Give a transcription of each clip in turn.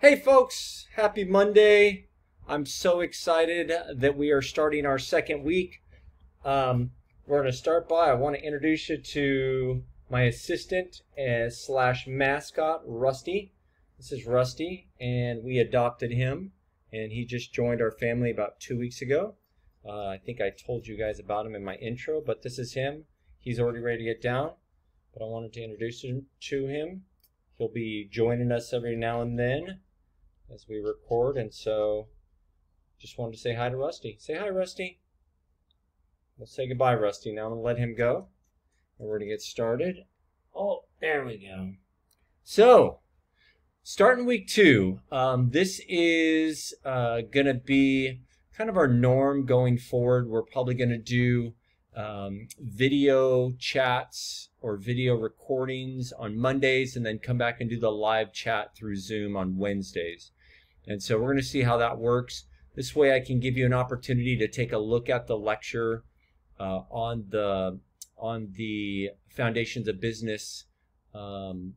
Hey folks, happy Monday. I'm so excited that we are starting our second week. We're going to start by, I want to introduce you to my assistant slash mascot, Rusty. This is Rusty, and we adopted him, and he just joined our family about 2 weeks ago. I think I told you guys about him in my intro, but this is him. He's already ready to get down, but I wanted to introduce him to him. He'll be joining us every now and then as we record, and so just wanted to say hi to Rusty. Say hi, Rusty. We'll say goodbye, Rusty. Now I'm going to let him go, and we're going to get started. Oh, there we go. So, starting week 2, this is going to be kind of our norm going forward. We're probably going to do video chats or video recordings on Mondays and then come back and do the live chat through Zoom on Wednesdays. And so we're going to see how that works. This way I can give you an opportunity to take a look at the lecture on the Foundations of Business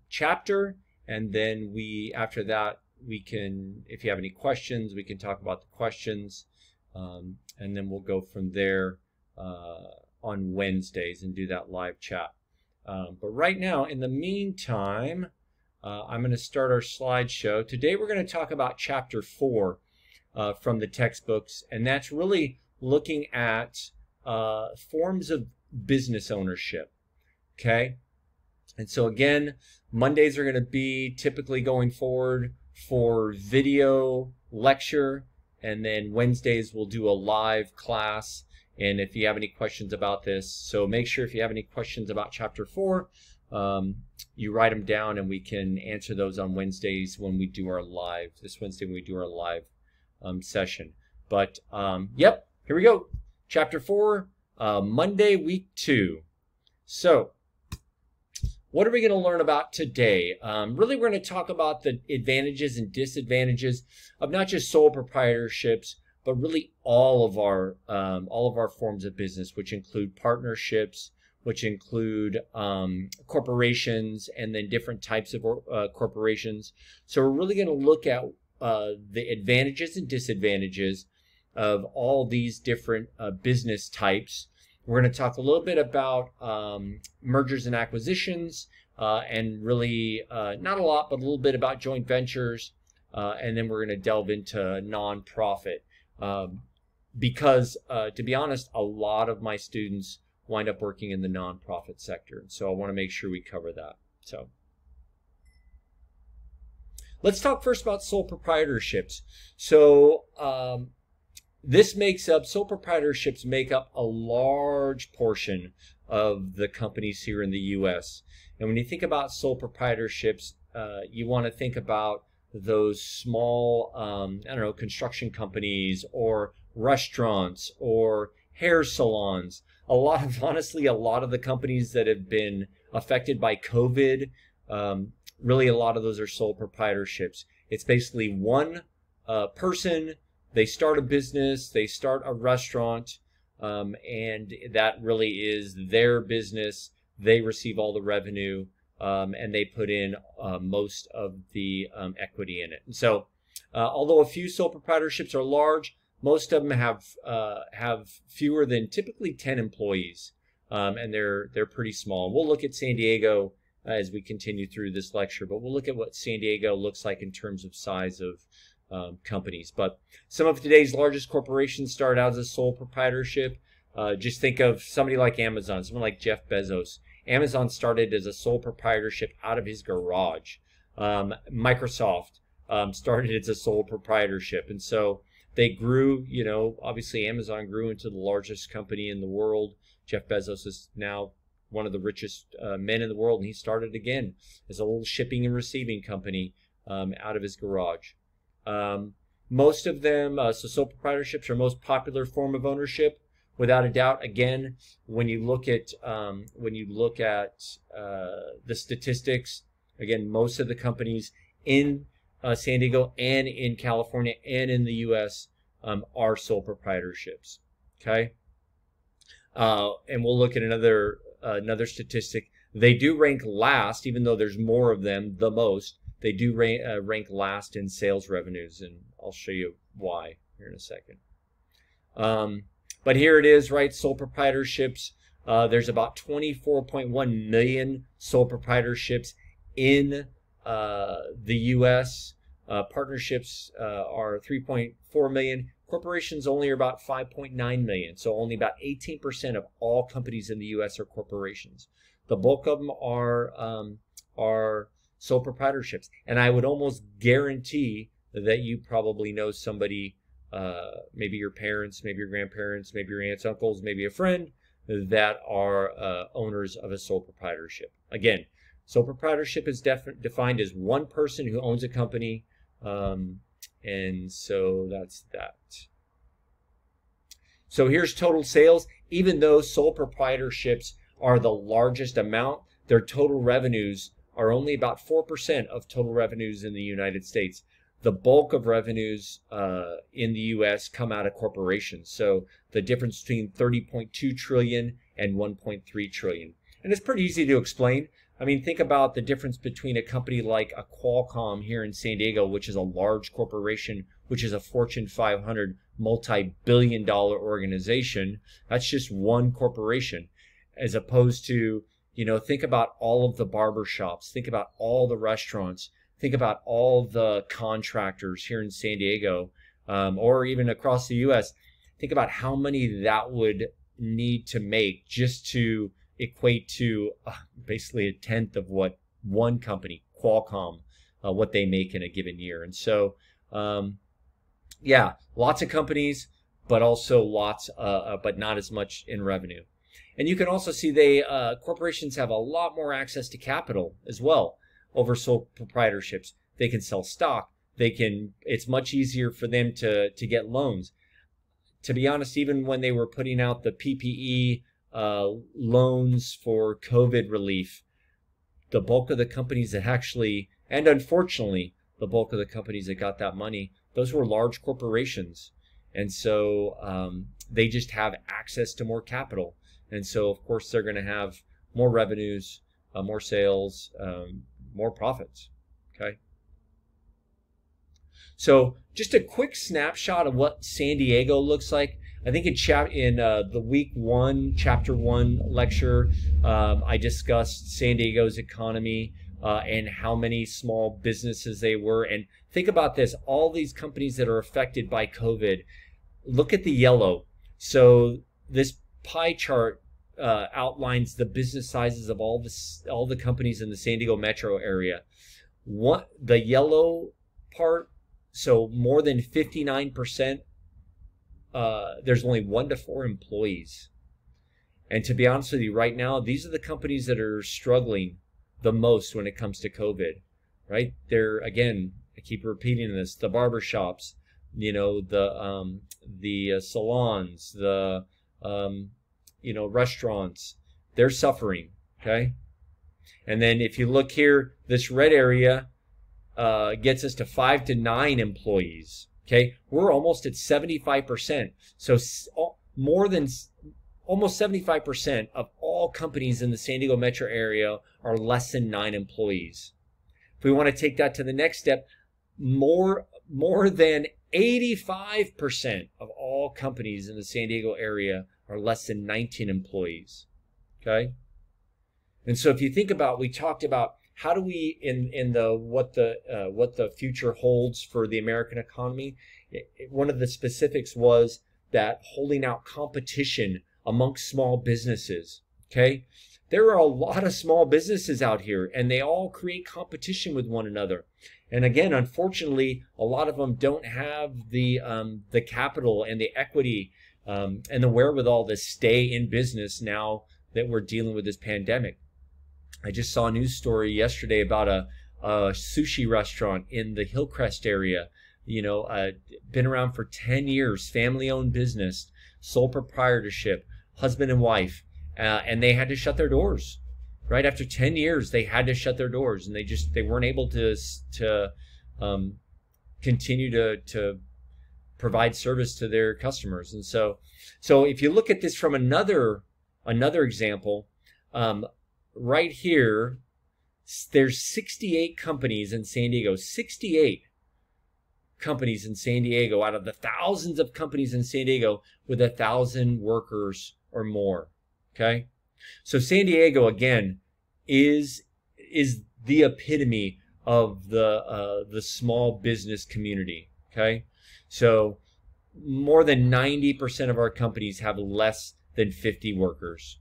chapter, and then after that we can, if you have any questions, we can talk about the questions, and then we'll go from there on Wednesdays and do that live chat. But right now, in the meantime, I'm going to start our slideshow. Today we're going to talk about Chapter 4 from the textbooks, and that's really looking at forms of business ownership. Okay? And so again, Mondays are going to be typically going forward for video lecture, and then Wednesdays we'll do a live class. And if you have any questions about this, so make sure if you have any questions about Chapter 4, you write them down and we can answer those on Wednesdays when we do our live, this Wednesday when we do our live session. But yep, here we go. Chapter 4, Monday, week 2. So what are we going to learn about today? Really, we're going to talk about the advantages and disadvantages of not just sole proprietorships, but really all of our forms of business, which include partnerships, which include corporations, and then different types of corporations. So we're really going to look at the advantages and disadvantages of all these different business types. We're going to talk a little bit about mergers and acquisitions, and really not a lot, but a little bit about joint ventures, and then we're going to delve into nonprofit. Because to be honest, a lot of my students wind up working in the nonprofit sector, and so I want to make sure we cover that. So let's talk first about sole proprietorships. So sole proprietorships make up a large portion of the companies here in the U.S. And when you think about sole proprietorships, you want to think about those small, I don't know, construction companies or restaurants or hair salons. Honestly, a lot of the companies that have been affected by COVID, really a lot of those are sole proprietorships. It's basically one person, they start a business, they start a restaurant, and that really is their business. They receive all the revenue, and they put in most of the equity in it. And so, although a few sole proprietorships are large, most of them have fewer than typically 10 employees, and they're pretty small. We'll look at San Diego as we continue through this lecture, but we'll look at what San Diego looks like in terms of size of companies. But some of today's largest corporations start out as a sole proprietorship. Just think of somebody like Amazon, someone like Jeff Bezos. Amazon started as a sole proprietorship out of his garage. Microsoft started as a sole proprietorship. And so they grew, obviously Amazon grew into the largest company in the world. Jeff Bezos is now one of the richest men in the world, and he started again as a little shipping and receiving company out of his garage. Most of them, so sole proprietorships are most popular form of ownership. Without a doubt, again, when you look at the statistics, again, most of the companies in San Diego and in California and in the U.S. Are sole proprietorships. Okay, and we'll look at another statistic. They do rank last, even though there's more of them, the most. they do rank last in sales revenues, and I'll show you why here in a second. But here it is, right? Sole proprietorships. There's about 24.1 million sole proprietorships in the U.S. Partnerships are 3.4 million. Corporations only are about 5.9 million. So only about 18% of all companies in the U.S. are corporations. The bulk of them are sole proprietorships. And I would almost guarantee that you probably know somebody, maybe your parents, maybe your grandparents, maybe your aunts, uncles, maybe a friend, that are owners of a sole proprietorship. Again, sole proprietorship is defined as one person who owns a company, and so that's that. So here's total sales. Even though sole proprietorships are the largest amount, their total revenues are only about 4% of total revenues in the United States. The bulk of revenues in the U.S. come out of corporations. So the difference between 30.2 trillion and 1.3 trillion. And it's pretty easy to explain. I mean, think about the difference between a company like a Qualcomm here in San Diego, which is a large corporation, which is a Fortune 500 multi-billion-dollar organization. That's just one corporation, as opposed to, you know, think about all of the barber shops, think about all the restaurants, think about all the contractors here in San Diego, or even across the U.S. Think about how many that would need to make just to equate to basically a tenth of what one company, Qualcomm, what they make in a given year. And so, yeah, lots of companies, but also lots, but not as much in revenue. And you can also see corporations have a lot more access to capital as well over sole proprietorships. They can sell stock. It's much easier for them to get loans. To be honest, even when they were putting out the PPE loans for COVID relief, the bulk of the companies that actually, and unfortunately, the bulk of the companies that got that money, those were large corporations. And so they just have access to more capital. And so, of course, they're going to have more revenues, more sales, more profits. Okay. So just a quick snapshot of what San Diego looks like. I think in the week 1, chapter 1 lecture, I discussed San Diego's economy and how many small businesses they were. And think about this, all these companies that are affected by COVID, look at the yellow. So this pie chart outlines the business sizes of all the companies in the San Diego metro area. The yellow part, so more than 59%, there's only 1 to 4 employees. And to be honest with you, right now, these are the companies that are struggling the most when it comes to COVID, right? They're, again, I keep repeating this, the barber shops, you know, the salons, the restaurants, they're suffering. Okay. And then if you look here, this red area gets us to 5 to 9 employees. Okay, we're almost at 75%. So almost 75% of all companies in the San Diego metro area are less than 9 employees. If we want to take that to the next step, more than 85% of all companies in the San Diego area are less than 19 employees. Okay, and so if you think about, we talked about how do we what the future holds for the American economy. One of the specifics was that holding out competition amongst small businesses. Okay, there are a lot of small businesses out here, and they all create competition with one another. And again, unfortunately, a lot of them don't have the capital and the equity and the wherewithal to stay in business now that we're dealing with this pandemic. I just saw a news story yesterday about a sushi restaurant in the Hillcrest area. You know, been around for 10 years, family-owned business, sole proprietorship, husband and wife, and they had to shut their doors. Right after 10 years, they had to shut their doors, and they weren't able to continue to provide service to their customers. And so if you look at this from another example, right here, There's 68 companies in San Diego, 68 companies in San Diego out of the thousands of companies in San Diego with 1,000 workers or more. Okay, so San Diego again is the epitome of the small business community. Okay, so more than 90% of our companies have less than 50 workers.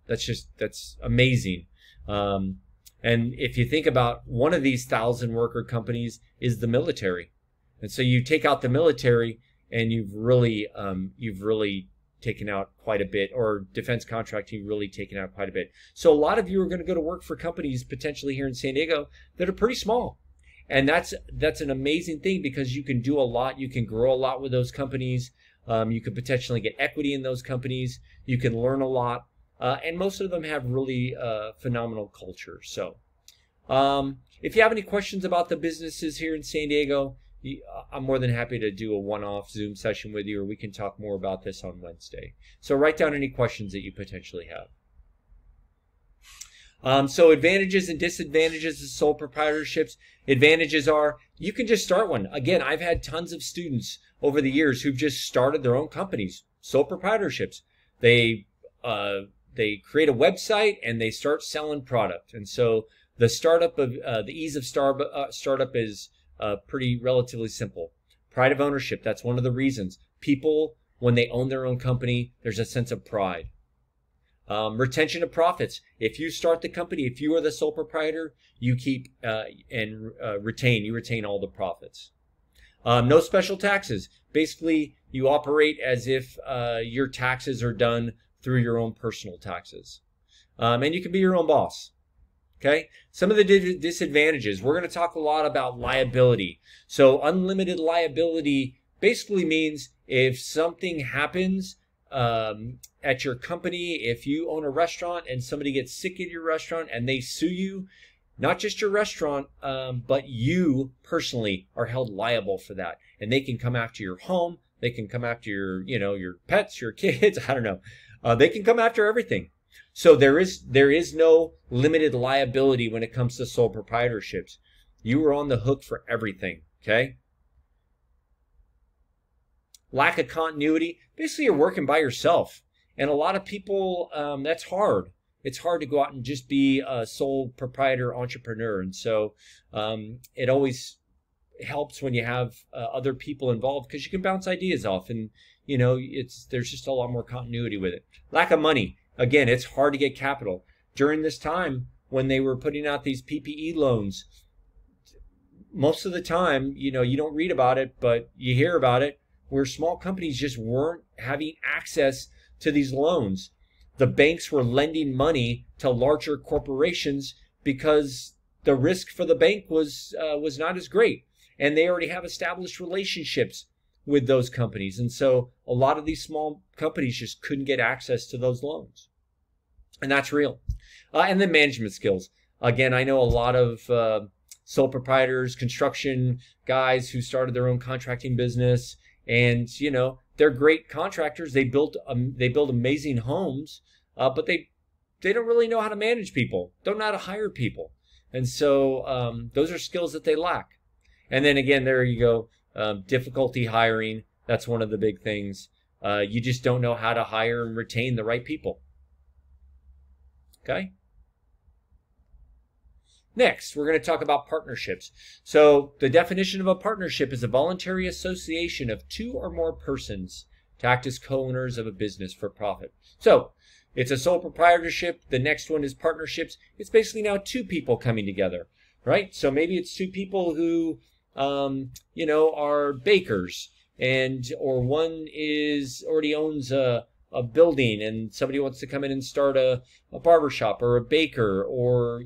That's amazing. And if you think about one of these 1,000 worker companies is the military. And so you take out the military and you've really taken out quite a bit, or defense contracting really taken out quite a bit. So a lot of you are going to go to work for companies potentially here in San Diego that are pretty small. And that's an amazing thing, because you can do a lot. You can grow a lot with those companies. You could potentially get equity in those companies. You can learn a lot. And most of them have really phenomenal culture. So if you have any questions about the businesses here in San Diego, I'm more than happy to do a one-off Zoom session with you, or we can talk more about this on Wednesday. So write down any questions that you potentially have. So advantages and disadvantages of sole proprietorships. Advantages are you can just start one. Again, I've had tons of students over the years who've just started their own companies, sole proprietorships. They create a website and they start selling product. And so the startup of the ease of startup is pretty relatively simple. Pride of ownership, that's one of the reasons. People, when they own their own company, there's a sense of pride. Retention of profits. If you start the company, if you are the sole proprietor, you keep and retain all the profits. No special taxes. Basically, you operate as if your taxes are done through your own personal taxes. And you can be your own boss. Okay, some of the disadvantages. We're going to talk a lot about liability. So unlimited liability basically means if something happens at your company, if you own a restaurant and somebody gets sick at your restaurant and they sue you, not just your restaurant, but you personally are held liable for that. And they can come after your home. They can come after your pets, your kids. I don't know. They can come after everything. So there is no limited liability when it comes to sole proprietorships. You are on the hook for everything, okay? Lack of continuity. Basically, you're working by yourself. And a lot of people, that's hard. It's hard to go out and just be a sole proprietor entrepreneur. And so it always helps when you have other people involved, because you can bounce ideas off. And, there's just a lot more continuity with it. Lack of money. Again, it's hard to get capital. During this time, when they were putting out these PPE loans, most of the time, you don't read about it, but you hear about it, where small companies just weren't having access to these loans. The banks were lending money to larger corporations because the risk for the bank was not as great. And they already have established relationships with those companies. And so a lot of these small companies just couldn't get access to those loans. And that's real. And then management skills. Again, I know a lot of sole proprietors, construction guys who started their own contracting business, and they're great contractors. They build amazing homes, but they don't really know how to manage people, don't know how to hire people. And so those are skills that they lack. And then again, there you go. Difficulty hiring. That's one of the big things. You just don't know how to hire and retain the right people. Okay. Next, we're going to talk about partnerships. So the definition of a partnership is a voluntary association of two or more persons to act as co-owners of a business for profit. So it's a sole proprietorship. The next one is partnerships. It's basically now two people coming together, right? So maybe it's two people who are bakers, or one already owns a building and somebody wants to come in and start a barbershop, or a baker, or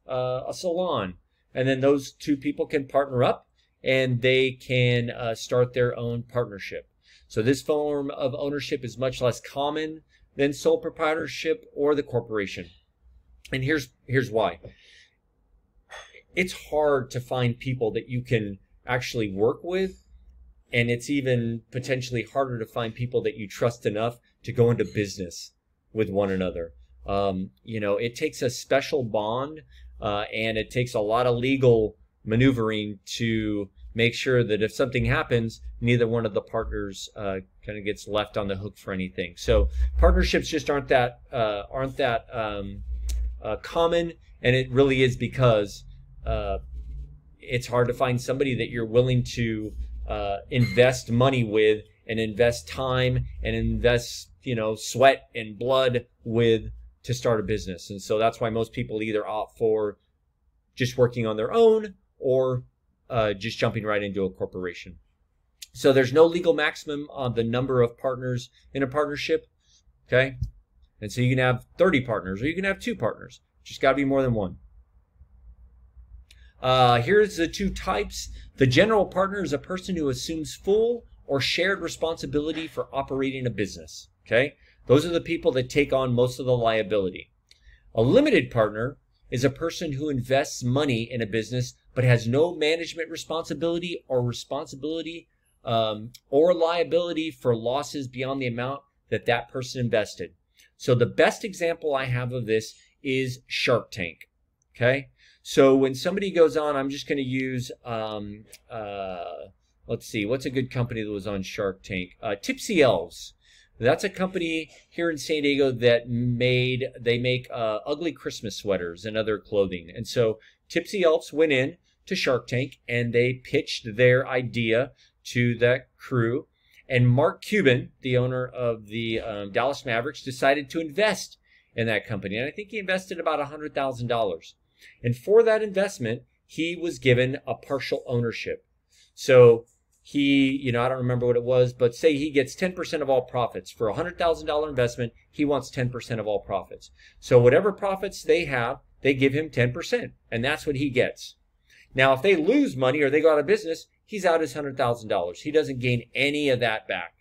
a salon. And then those two people can partner up and they can start their own partnership. So this form of ownership is much less common than sole proprietorship or the corporation. And here's why. It's hard to find people that you can actually work with, and it's even potentially harder to find people that you trust enough to go into business with one another. You know, it takes a special bond, and it takes a lot of legal maneuvering to make sure that if something happens, neither one of the partners kind of gets left on the hook for anything. So partnerships just aren't that common, and it really is because it's hard to find somebody that you're willing to invest money with, and invest time, and invest, you know, sweat and blood with to start a business. And so that's why most people either opt for just working on their own, or just jumping right into a corporation. So there's no legal maximum on the number of partners in a partnership, okay? And so you can have 30 partners, or you can have 2 partners. Just got to be more than one. Here's the 2 types. The general partner is a person who assumes full or shared responsibility for operating a business, okay? Those are the people that take on most of the liability. A limited partner is a person who invests money in a business but has no management responsibility or liability for losses beyond the amount that that person invested. So the best example I have of this is Shark Tank, okay? So when somebody goes on, I'm just going to use, let's see, what's a good company that was on Shark Tank? Tipsy Elves. That's a company here in San Diego that make ugly Christmas sweaters and other clothing. And so Tipsy Elves went in to Shark Tank, and they pitched their idea to that crew. And Mark Cuban, the owner of the Dallas Mavericks, decided to invest in that company. And I think he invested about $100,000. And for that investment, he was given a partial ownership. So he, you know, I don't remember what it was, but say he gets 10% of all profits. For a $100,000 investment, he wants 10% of all profits. So whatever profits they have, they give him 10%, and that's what he gets. Now, if they lose money or they go out of business, he's out his $100,000. He doesn't gain any of that back.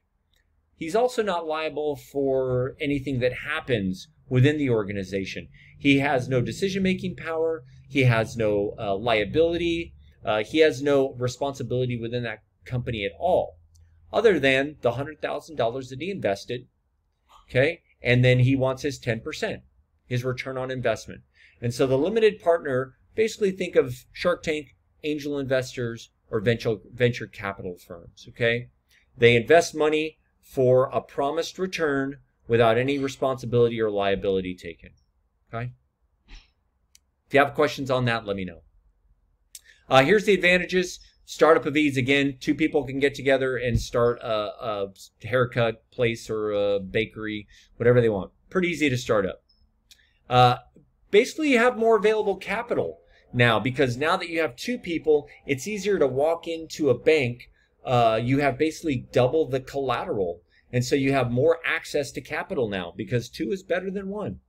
He's also not liable for anything that happens within the organization. He has no decision-making power. He has no liability. He has no responsibility within that company at all, other than the $100,000 that he invested, okay? And then he wants his 10%, his return on investment. And so the limited partner, basically think of Shark Tank, angel investors, or venture capital firms, okay? They invest money for a promised return without any responsibility or liability taken, okay? If you have questions on that, let me know. Here's the advantages. Startup of ease, again, 2 people can get together and start a haircut place or a bakery, whatever they want. Pretty easy to start up. Basically, you have more available capital now, because now that you have 2 people, it's easier to walk into a bank. You have basically double the collateral. And so you have more access to capital now, because 2 is better than 1.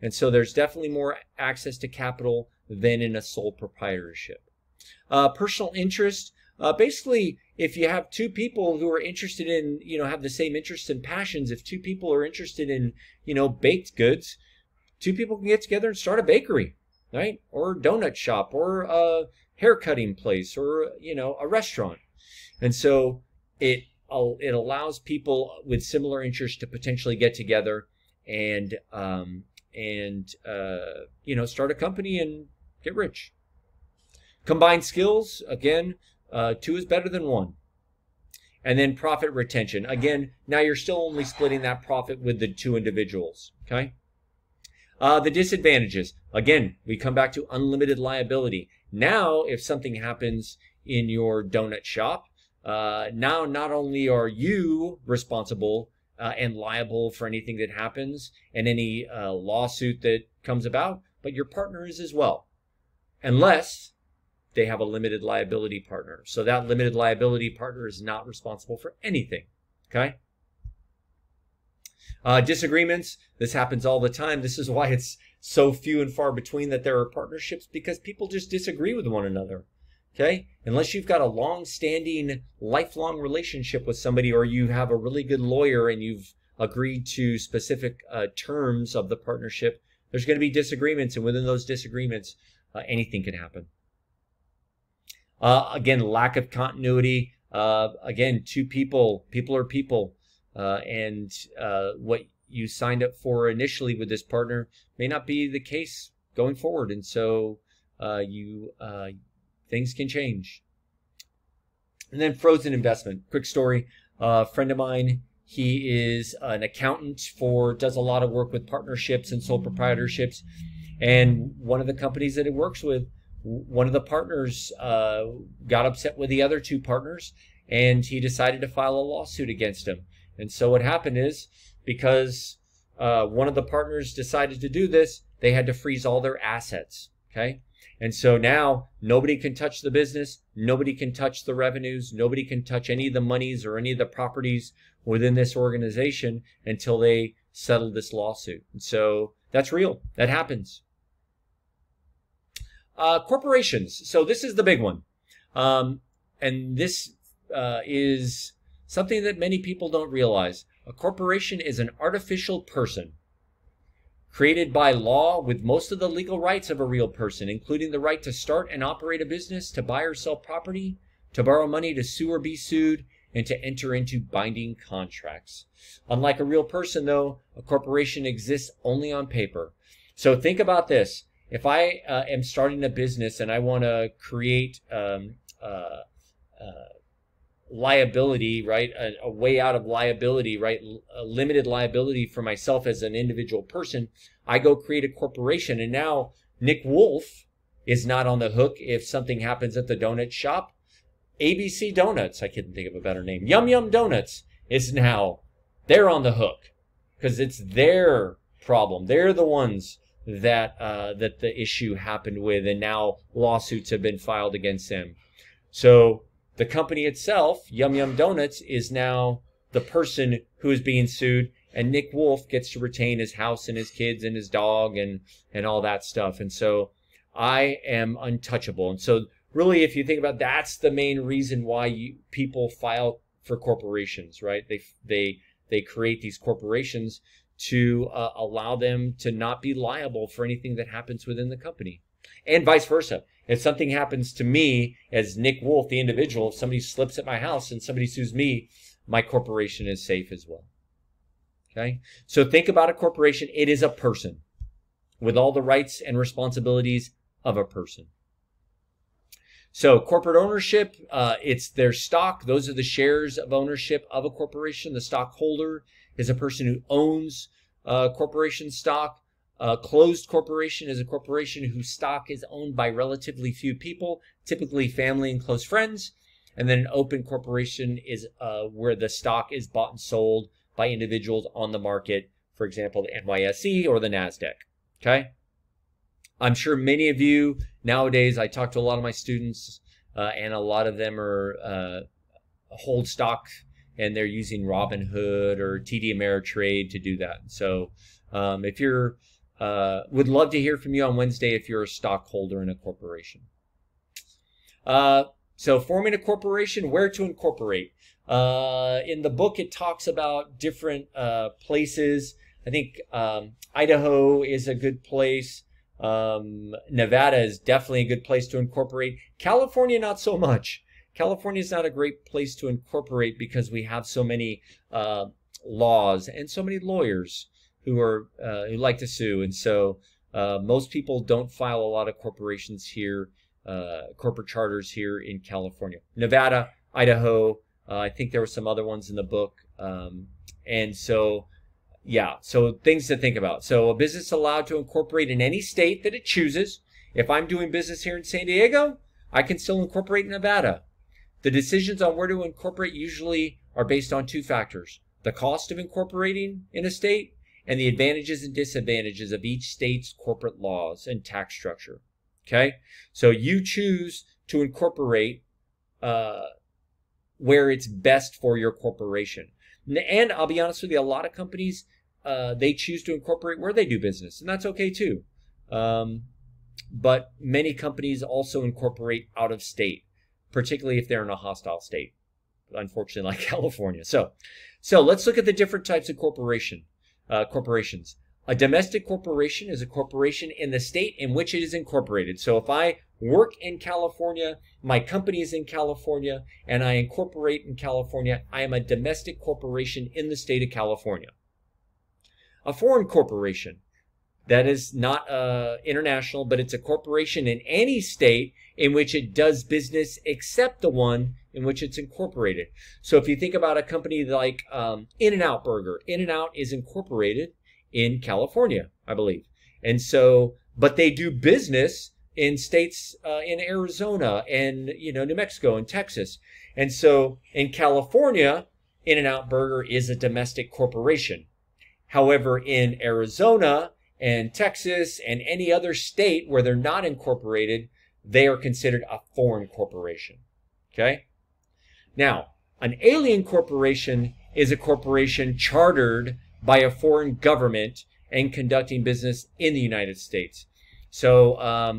And so there's definitely more access to capital than in a sole proprietorship. Personal interest, basically, if you have 2 people who are interested in, you know, have the same interests and passions, if 2 people are interested in, you know, baked goods, 2 people can get together and start a bakery, right? Or a donut shop, or a haircutting place, or, you know, a restaurant. And so it allows people with similar interests to potentially get together and you know, start a company and get rich. Combined skills, again, 2 is better than 1. And then profit retention. Again, now you're still only splitting that profit with the 2 individuals, okay? The disadvantages. Again, we come back to unlimited liability. Now, if something happens in your donut shop, now not only are you responsible and liable for anything that happens and any lawsuit that comes about, but your partner is as well, unless they have a limited liability partner. So that limited liability partner is not responsible for anything, okay? Disagreements, this happens all the time. This is why it's so few and far between that there are partnerships, because people just disagree with one another, okay? Unless you've got a long-standing, lifelong relationship with somebody, or you have a really good lawyer and you've agreed to specific terms of the partnership, there's going to be disagreements, and within those disagreements, anything can happen. Again, lack of continuity. Again, 2 people are people. And what you signed up for initially with this partner may not be the case going forward, and so things can change. And then frozen investment. Quick story. A friend of mine, he is an accountant does a lot of work with partnerships and sole proprietorships. And one of the companies that he works with, one of the partners got upset with the other two partners, and he decided to file a lawsuit against him. And so what happened is, because one of the partners decided to do this, they had to freeze all their assets. Okay? And so now nobody can touch the business, nobody can touch the revenues, nobody can touch any of the monies or any of the properties within this organization until they settle this lawsuit. And so that's real. That happens. Corporations. So this is the big one. And this is something that many people don't realize. A corporation is an artificial person created by law with most of the legal rights of a real person, including the right to start and operate a business, to buy or sell property, to borrow money, to sue or be sued, and to enter into binding contracts. Unlike a real person, though, a corporation exists only on paper. So think about this. If I am starting a business and I want to create liability, right? A way out of liability, right? A limited liability for myself as an individual person. I go create a corporation, and now Nick Wolf is not on the hook if something happens at the donut shop. ABC Donuts, I couldn't think of a better name. Yum Yum Donuts is now, they're on the hook because it's their problem. They're the ones that that the issue happened with, and now lawsuits have been filed against them. So the company itself, Yum Yum Donuts, is now the person who is being sued, and Nick Wolf gets to retain his house and his kids and his dog and all that stuff. And so I am untouchable. And so really, if you think about it, that's the main reason why people file for corporations, right? They create these corporations to allow them to not be liable for anything that happens within the company. And vice versa. If something happens to me as Nick Wolf, the individual, if somebody slips at my house and somebody sues me, my corporation is safe as well. Okay? So think about a corporation. It is a person with all the rights and responsibilities of a person. So corporate ownership, it's their stock. Those are the shares of ownership of a corporation. The stockholder is a person who owns corporation stock. A closed corporation is a corporation whose stock is owned by relatively few people, typically family and close friends. And then an open corporation is where the stock is bought and sold by individuals on the market, for example, the NYSE or the NASDAQ. Okay? I'm sure many of you nowadays, I talk to a lot of my students, and a lot of them are hold stock, and they're using Robinhood or TD Ameritrade to do that. So if you're would love to hear from you on Wednesday if you're a stockholder in a corporation. So forming a corporation, where to incorporate. In the book, it talks about different places. I think Idaho is a good place. Nevada is definitely a good place to incorporate. California, not so much. California is not a great place to incorporate because we have so many laws and so many lawyers who like to sue, and so most people don't file a lot of corporations here, corporate charters here in California. Nevada, Idaho, I think there were some other ones in the book, and so yeah, so things to think about. So a business is allowed to incorporate in any state that it chooses. If I'm doing business here in San Diego, I can still incorporate in Nevada. The decisions on where to incorporate usually are based on two factors: the cost of incorporating in a state and the advantages and disadvantages of each state's corporate laws and tax structure. Okay? So you choose to incorporate where it's best for your corporation. And I'll be honest with you, a lot of companies, they choose to incorporate where they do business, and that's okay too. But many companies also incorporate out of state, particularly if they're in a hostile state, unfortunately, like California. So let's look at the different types of corporations. A domestic corporation is a corporation in the state in which it is incorporated. So if I work in California, my company is in California, and I incorporate in California, I am a domestic corporation in the state of California. a foreign corporation. That is not international, but it's a corporation in any state in which it does business except the one in which it's incorporated. So if you think about a company like In-N-Out Burger, In-N-Out is incorporated in California, I believe. And so, but they do business in states in Arizona and, New Mexico and Texas. And so in California, In-N-Out Burger is a domestic corporation. However, in Arizona and Texas and any other state where they're not incorporated, they are considered a foreign corporation. Okay? Now, an alien corporation is a corporation chartered by a foreign government and conducting business in the United States. So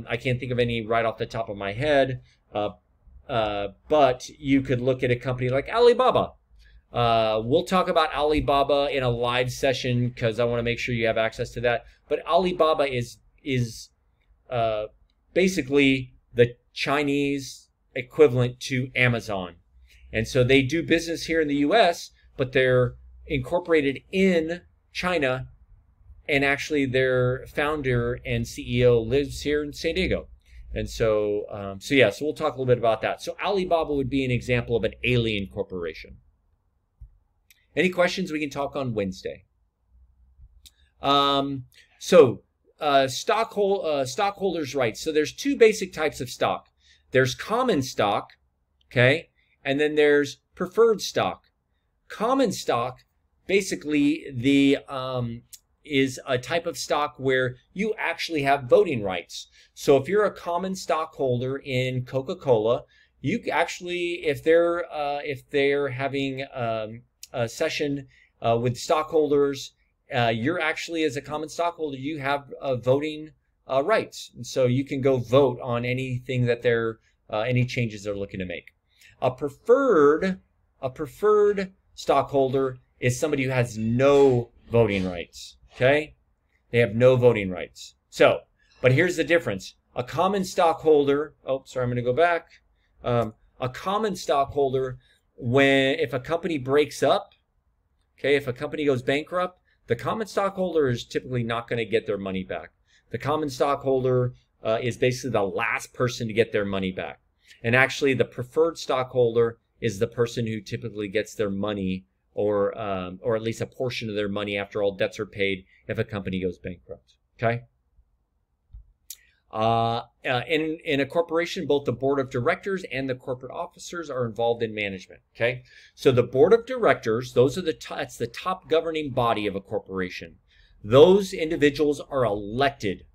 I can't think of any right off the top of my head, but you could look at a company like Alibaba. We'll talk about Alibaba in a live session because I want to make sure you have access to that. But Alibaba is basically the Chinese equivalent to Amazon. And so they do business here in the U.S., but they're incorporated in China. And actually their founder and CEO lives here in San Diego. And so, so we'll talk a little bit about that. So Alibaba would be an example of an alien corporation. Any questions? We can talk on Wednesday. Stockholders' rights. So there's two basic types of stock. There's common stock, okay, and then there's preferred stock. Common stock, basically, is a type of stock where you actually have voting rights. So if you're a common stockholder in Coca-Cola, you actually, if they're having a session with stockholders, you're actually, as a common stockholder, you have voting rights. And so you can go vote on anything that any changes they're looking to make. A preferred stockholder is somebody who has no voting rights. Okay? They have no voting rights. So, but here's the difference. A common stockholder, I'm going to go back. A common stockholder, if a company breaks up, okay, if a company goes bankrupt, the common stockholder is typically not going to get their money back. The common stockholder is basically the last person to get their money back. And actually, the preferred stockholder is the person who typically gets their money or at least a portion of their money after all debts are paid if a company goes bankrupt. Okay? In a corporation, both the board of directors and the corporate officers are involved in management. Okay? So the board of directors, that's the top governing body of a corporation. Those individuals are elected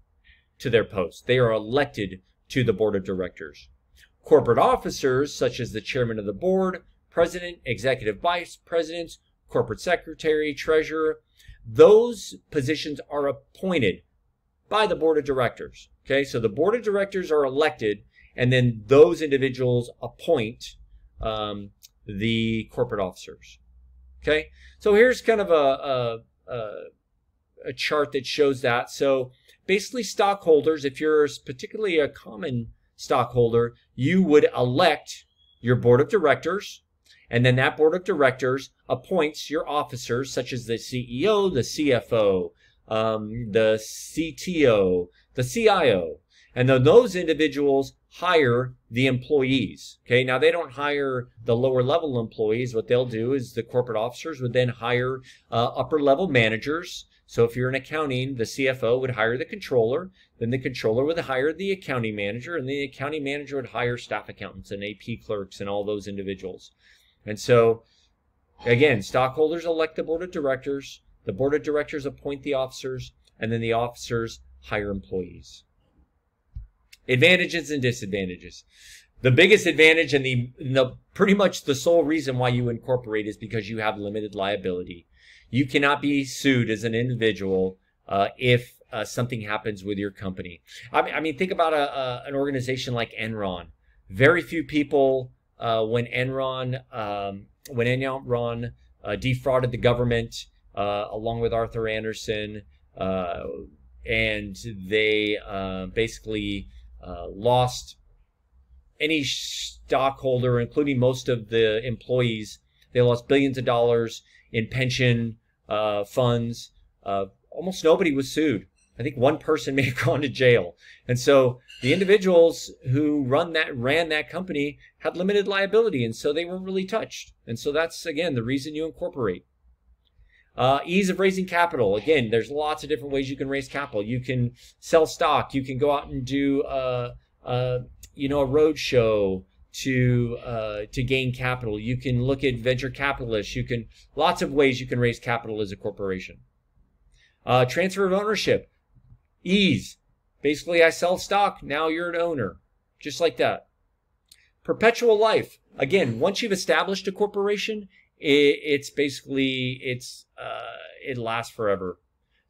to their posts. They are elected to the board of directors. Corporate officers, such as the chairman of the board, president, executive vice presidents, corporate secretary, treasurer, those positions are appointed by the board of directors. Okay, so the board of directors are elected, and then those individuals appoint the corporate officers. Okay, so here's kind of a chart that shows that. So basically, stockholders, if you're particularly a common stockholder, you would elect your board of directors. And then that board of directors appoints your officers, such as the CEO, the CFO, the CTO, the CIO. And then those individuals hire the employees. Okay, now they don't hire the lower level employees. What they'll do is the corporate officers would then hire upper level managers. So if you're in accounting, the CFO would hire the controller. Then the controller would hire the accounting manager. And the accounting manager would hire staff accountants and AP clerks and all those individuals. And so, again, stockholders elect the board of directors. The board of directors appoint the officers. And then the officers hire employees. Advantages and disadvantages. The biggest advantage and the pretty much the sole reason why you incorporate is because you have limited liability. You cannot be sued as an individual if something happens with your company. I mean, think about an organization like Enron. Very few people, when Enron defrauded the government, along with Arthur Andersen, and they basically lost any stockholder, including most of the employees. They lost billions of dollars in pension funds. almost nobody was sued. I think one person may have gone to jail. And so the individuals who ran that company had limited liability, and so they weren't really touched. And so that's, again, the reason you incorporate. Ease of raising capital. Again, there's lots of different ways you can raise capital. You can sell stock. You can go out and do a road show to gain capital. You can look at venture capitalists. Lots of ways you can raise capital as a corporation. Transfer of ownership. Ease. Basically, I sell stock. Now you're an owner. Just like that. Perpetual life. Again, once you've established a corporation, it lasts forever.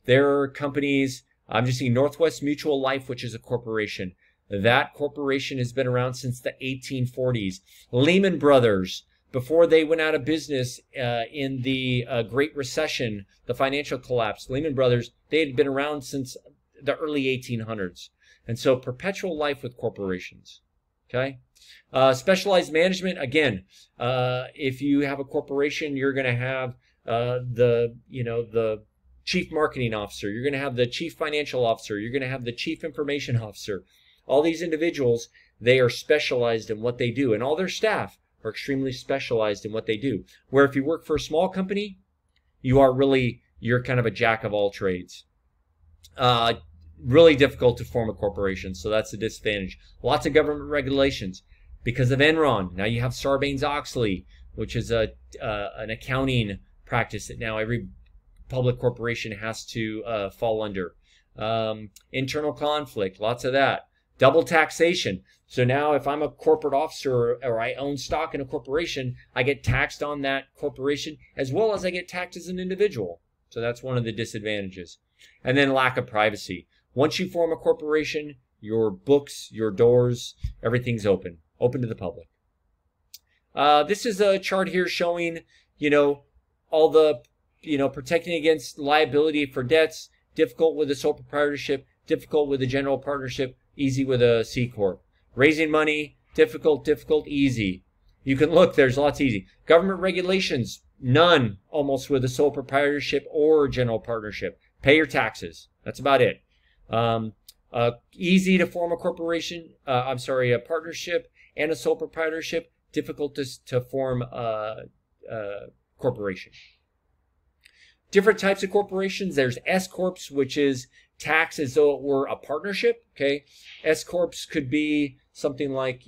There are companies, I'm just seeing Northwest Mutual Life, which is a corporation. That corporation has been around since the 1840s. Lehman Brothers, before they went out of business in the Great Recession, the financial collapse, Lehman Brothers, they had been around since the early 1800s. And so perpetual life with corporations. Okay? Specialized management, again, if you have a corporation, you're going to have the chief marketing officer, you're going to have the chief financial officer, you're going to have the chief information officer. All these individuals, they are specialized in what they do, and all their staff are extremely specialized in what they do. Where if you work for a small company, you're kind of a jack of all trades. Really difficult to form a corporation, so that's a disadvantage. Lots of government regulations. Because of Enron, now you have Sarbanes-Oxley, which is an accounting practice that now every public corporation has to fall under. Internal conflict, lots of that. Double taxation. So now if I'm a corporate officer or I own stock in a corporation, I get taxed on that corporation as well as I get taxed as an individual. So that's one of the disadvantages. And then lack of privacy. Once you form a corporation, your books, your doors, everything's open to the public. This is a chart here showing, all the, protecting against liability for debts, difficult with a sole proprietorship, difficult with a general partnership, easy with a C Corp. Raising money, difficult, easy. You can look, there's lots easy. Government regulations, none almost with a sole proprietorship or general partnership. Pay your taxes. That's about it. Easy to form a corporation, a partnership and a sole proprietorship, difficult to form a corporation. Different types of corporations. There's S-Corps, which is taxed as though it were a partnership. Okay, S-Corps could be something like,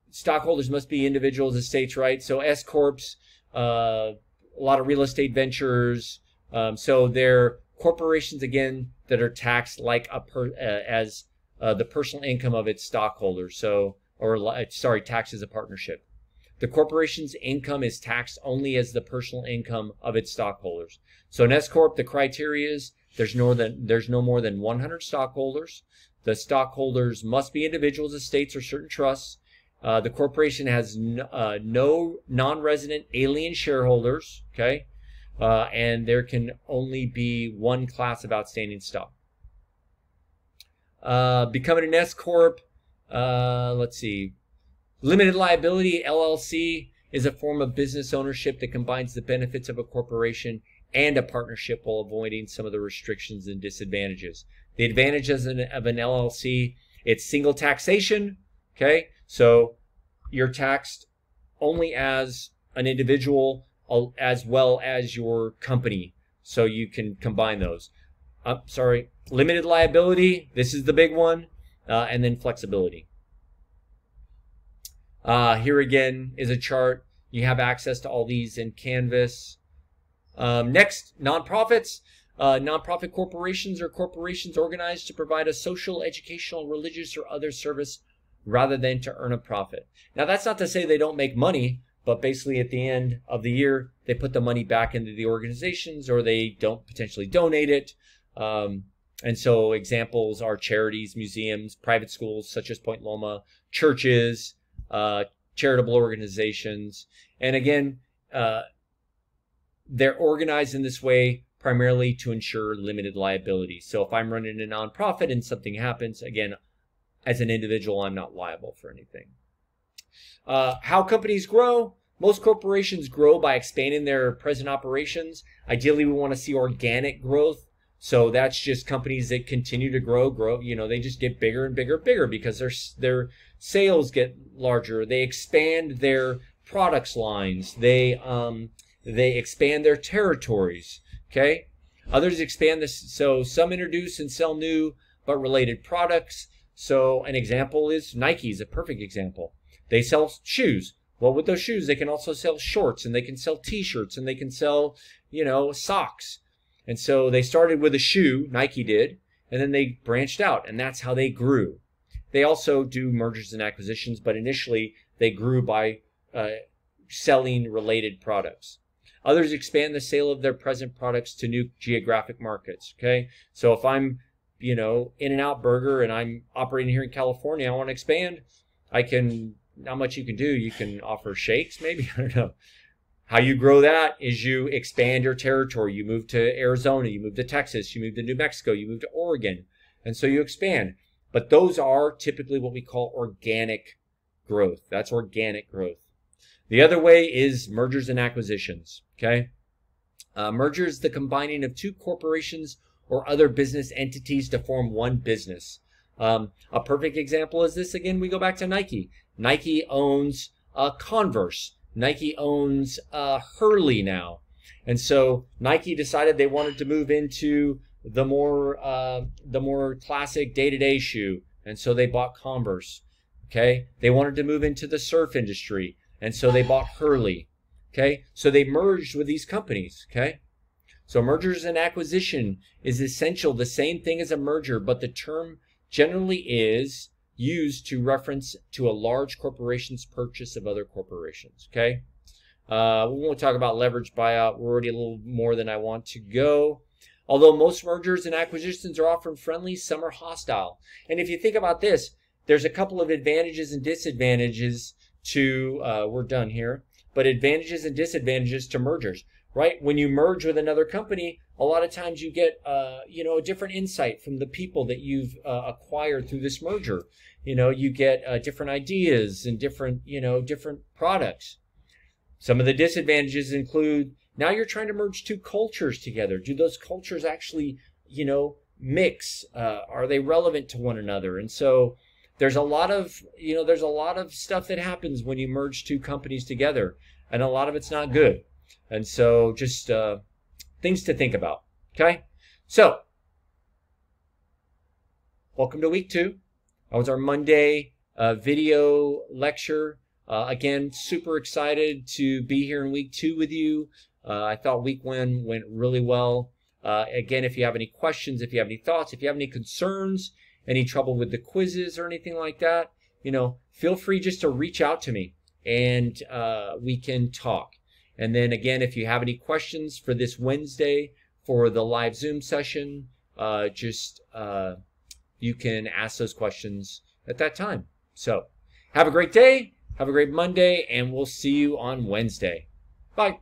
stockholders must be individuals, estates, right? So S-Corps, a lot of real estate ventures. So they're corporations, again, that are taxed like the personal income of its stockholders. Taxed as a partnership. The corporation's income is taxed only as the personal income of its stockholders. So in S-Corp, the criteria is there's no more than 100 stockholders. The stockholders must be individuals, estates, or certain trusts. The corporation has no non-resident alien shareholders, okay? And there can only be one class of outstanding stock. Becoming an S-Corp, let's see. Limited liability, LLC, is a form of business ownership that combines the benefits of a corporation and a partnership while avoiding some of the restrictions and disadvantages. The advantages of an LLC, it's single taxation, okay? So you're taxed only as an individual as well as your company. So you can combine those. Limited liability, this is the big one, and then flexibility. Here again is a chart. You have access to all these in Canvas. Next, nonprofits. Nonprofit corporations are corporations organized to provide a social, educational, religious, or other service rather than to earn a profit. Now, that's not to say they don't make money, but basically at the end of the year, they put the money back into the organizations or they don't potentially donate it. And so examples are charities, museums, private schools such as Point Loma, churches, charitable organizations. And again, they're organized in this way primarily to ensure limited liability. So if I'm running a nonprofit and something happens, again, as an individual, I'm not liable for anything. How companies grow. most corporations grow by expanding their present operations. Ideally, we want to see organic growth. So that's just companies that continue to grow. You know, they just get bigger and bigger and bigger because their sales get larger. They expand their products lines. They expand their territories. Okay. Others expand this. So some introduce and sell new but related products. So an example is Nike is a perfect example. They sell shoes. Well, with those shoes, they can also sell shorts, and they can sell T-shirts, and they can sell, you know, socks. And so they started with a shoe, Nike did, and then they branched out, and that's how they grew. They also do mergers and acquisitions, but initially they grew by selling related products. Others expand the sale of their present products to new geographic markets, okay? So if I'm, you know, In-N-Out Burger and I'm operating here in California, I want to expand, I can, not much you can do. You can offer shakes, maybe, I don't know. How you grow that is you expand your territory. You move to Arizona, you move to Texas, you move to New Mexico, you move to Oregon. And so you expand. But those are typically what we call organic growth. That's organic growth. The other way is mergers and acquisitions, okay? Merger is the combining of two corporations or other business entities to form one business. A perfect example is this. Again, we go back to Nike. Nike owns Converse. Nike owns Hurley now. And so Nike decided they wanted to move into the more classic day-to-day shoe. And so they bought Converse. Okay. They wanted to move into the surf industry. And so they bought Hurley. Okay. So they merged with these companies. Okay. So mergers and acquisition is essential, the same thing as a merger, but the term generally is used to reference to a large corporation's purchase of other corporations, okay? We won't talk about leverage buyout. We're already a little more than I want to go. Although most mergers and acquisitions are often friendly, some are hostile. And if you think about this, there's a couple of advantages and disadvantages to, we're done here, but advantages and disadvantages to mergers, right? When you merge with another company, a lot of times you get, you know, a different insight from the people that you've acquired through this merger. You know, you get different ideas and different, you know, different products. Some of the disadvantages include now you're trying to merge two cultures together. Do those cultures actually, you know, mix? Are they relevant to one another? And so there's a lot of, you know, there's a lot of stuff that happens when you merge two companies together, and a lot of it's not good. And so just things to think about. Okay, so welcome to week 2. That was our Monday video lecture. Again, super excited to be here in week 2 with you. I thought week 1 went really well. Again, if you have any questions, if you have any thoughts, if you have any concerns, any trouble with the quizzes or anything like that, you know, feel free just to reach out to me and we can talk. And then again, if you have any questions for this Wednesday for the live Zoom session, you can ask those questions at that time. So have a great day, have a great Monday, and we'll see you on Wednesday. Bye.